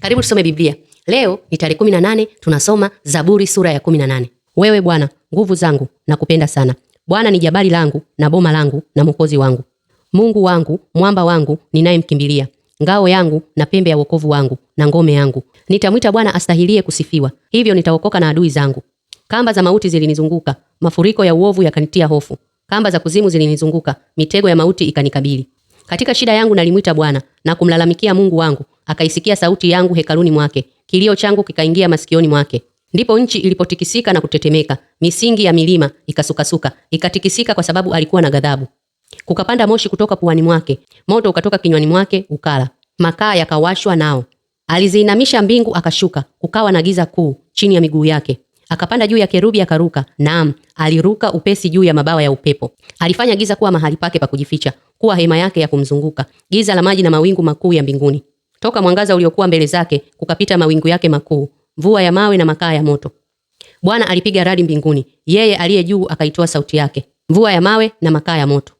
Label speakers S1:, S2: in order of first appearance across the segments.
S1: Karibu tusome Biblia. Leo ni tarehe 18, tunasoma Zaburi sura ya 18. Wewe Bwana, nguvu zangu, nakupenda sana. Bwana ni jabali langu na boma langu na mwokozi wangu. Mungu wangu, mwamba wangu, ninayemkimbilia. Ngao yangu na pembe ya wokovu wangu na ngome yangu. Nitamwita Bwana astahilie kusifiwa. Hivyo nitaokoka na adui zangu. Kamba za mauti zilinizunguka, mafuriko ya uovu yakanitia hofu. Kamba za kuzimu zilinizunguka, mitego ya mauti ikanikabili. Katika shida yangu nalimwita Bwana na kumlalamikia Mungu wangu. Akaisikia sauti yangu hekaluni mwake. Kilio changu kikaingia masikioni mwake. Ndipo nchi ilipotikisika na kutetemeka, misingi ya milima ikasukasuka, ikatikisika kwa sababu alikuwa na ghadhabu. Kukapanda moshi kutoka puani mwake, moto ukatoka kinywani mwake ukala. Makaa yakawashwa nao. Aliziinamisha mbingu akashuka, kukawa na giza kuu chini ya miguu yake. Akapanda juu ya kerubi akaruka, naam, aliruka upesi juu ya mabawa ya upepo. Alifanya giza kuwa mahali pake pa kujificha, kuwa hema yake ya kumzunguka, giza la maji na mawingu makuu ya mbinguni. Toka mwangaza uliokuwa mbele zake, kukapita mawingu yake makuu, mvua ya mawe na makaa ya moto. Bwana alipiga radi mbinguni, yeye aliye juu akaitoa sauti yake, mvua ya mawe na makaa ya moto.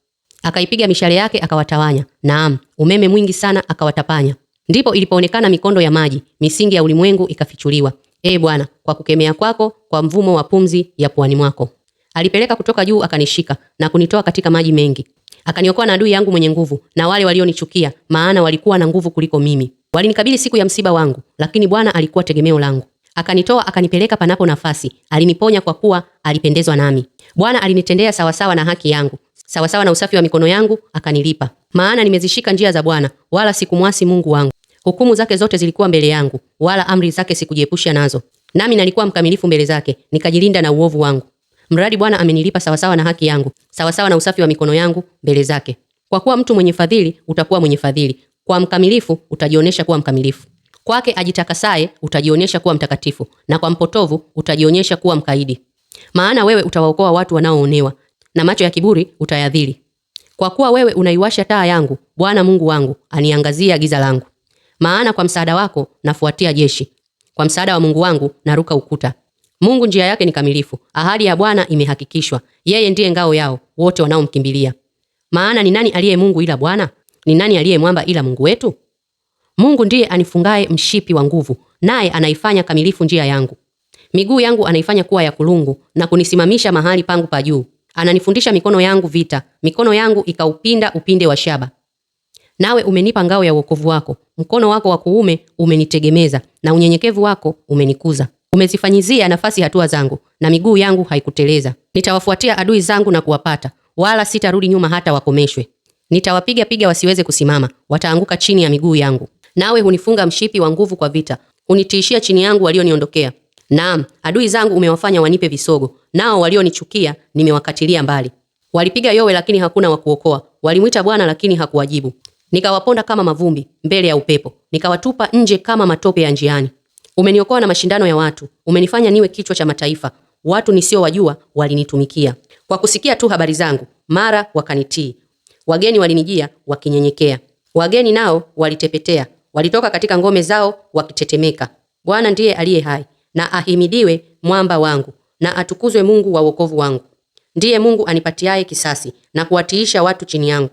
S1: Akaipiga mishale yake akawatawanya, naam, umeme mwingi sana akawatapanya. Ndipo ilipoonekana mikondo ya maji, misingi ya ulimwengu ikafichuliwa. Bwana, kwa kukemea kwako, kwa mvumo wa pumzi ya puani mwako. Alipeleka kutoka juu akanishika na kunitoa katika maji mengi. Akaniokoa na adui yangu mwenye nguvu na wale walionichukia, maana walikuwa na nguvu kuliko mimi. Walinikabili siku ya msiba wangu, lakini Bwana alikuwa tegemeo langu. Akanitoa akanipeleka panapo nafasi, aliniponya kwa kuwa alipendezwa nami. Bwana alinitendea sawasawa na haki yangu, sawasawa na usafi wa mikono yangu akanilipa. Maana nimezishika njia za Bwana, wala sikumwasi Mungu wangu. Hukumu zake zote zilikuwa mbele yangu, wala amri zake sikujiepusha nazo. Nami nalikuwa mkamilifu mbele zake, nikajilinda na uovu wangu. Mradi Bwana amenilipa sawasawa na haki yangu, sawasawa na usafi wa mikono yangu mbele zake. Kwa kuwa mtu mwenye fadhili utakuwa mwenye fadhili, kwa mkamilifu utajionyesha kuwa mkamilifu. Kwake ajitakasaye utajionyesha kuwa mtakatifu, na kwa mpotovu utajionyesha kuwa mkaidi. Maana wewe utawaokoa watu wanaoonewa, na macho ya kiburi utayadhili. Kwa kuwa wewe unaiwasha taa yangu, Bwana Mungu wangu aniangazia giza langu. Maana kwa msaada wako nafuatia jeshi, kwa msaada wa Mungu wangu naruka ukuta. Mungu njia yake ni kamilifu, ahadi ya Bwana imehakikishwa. Yeye ndiye ngao yao wote wanaomkimbilia. Maana ni nani aliye Mungu ila Bwana? Ni nani aliye mwamba ila Mungu wetu? Mungu ndiye anifungaye mshipi wa nguvu, naye anaifanya kamilifu njia yangu. Miguu yangu anaifanya kuwa ya kulungu na kunisimamisha mahali pangu pa juu. Ananifundisha mikono yangu vita, mikono yangu ikaupinda upinde wa shaba. Nawe umenipa ngao ya wokovu wako, mkono wako wa kuume umenitegemeza, na unyenyekevu wako umenikuza. Umezifanyizia nafasi hatua zangu, na miguu yangu haikuteleza. Nitawafuatia adui zangu na kuwapata, wala sitarudi nyuma hata wakomeshwe. Nitawapiga piga wasiweze kusimama, wataanguka chini ya miguu yangu. Nawe hunifunga mshipi wa nguvu kwa vita, hunitiishia chini yangu walioniondokea. Naam, adui zangu umewafanya wanipe visogo, nao walionichukia nimewakatilia mbali. Walipiga yowe lakini hakuna wa kuokoa, walimwita Bwana lakini hakuwajibu. Nikawaponda kama mavumbi mbele ya upepo, nikawatupa nje kama matope ya njiani. Umeniokoa na mashindano ya watu, umenifanya niwe kichwa cha mataifa. Watu nisiowajua walinitumikia. Kwa kusikia tu habari zangu, mara wakanitii. Wageni walinijia wakinyenyekea. Wageni nao walitepetea, walitoka katika ngome zao wakitetemeka. Bwana ndiye aliye hai, na ahimidiwe mwamba wangu, na atukuzwe Mungu wa wokovu wangu. Ndiye Mungu anipatiaye kisasi na kuwatiisha watu chini yangu.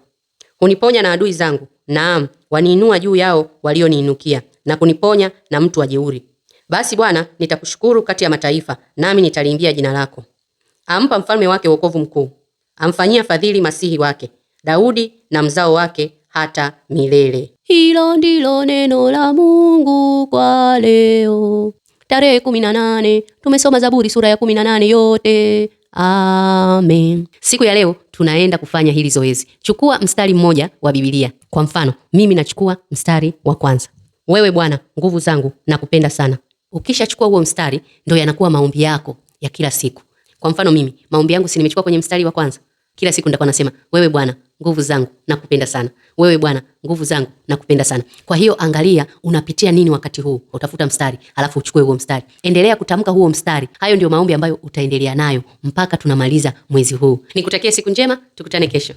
S1: Huniponya na adui zangu, naam, waniinua juu yao walioniinukia, na kuniponya na mtu wa jeuri. Basi Bwana, nitakushukuru kati ya mataifa, nami nitaliimbia jina lako. Ampa mfalme wake wokovu mkuu, amfanyia fadhili masihi wake, Daudi na mzao wake hata milele. Hilo ndilo neno la Mungu kwa leo. Tarehe 18 tumesoma Zaburi sura ya 18 yote. Amen. Siku ya leo tunaenda kufanya hili zoezi. Chukua mstari mmoja wa Biblia. Kwa mfano, mimi nachukua mstari wa kwanza. Wewe Bwana, nguvu zangu, nakupenda sana. Ukishachukua huo mstari, ndio yanakuwa maombi yako ya kila siku. Kwa mfano mimi, maombi yangu si nimechukua kwenye mstari wa kwanza. Kila siku nitakuwa nasema, wewe Bwana, nguvu zangu, nakupenda sana. Wewe Bwana, nguvu zangu, nakupenda sana. Kwa hiyo angalia unapitia nini wakati huu. Utafuta mstari, alafu uchukue huo mstari. Endelea kutamka huo mstari. Hayo ndio maombi ambayo utaendelea nayo mpaka tunamaliza mwezi huu. Nikutakie siku njema, tukutane kesho.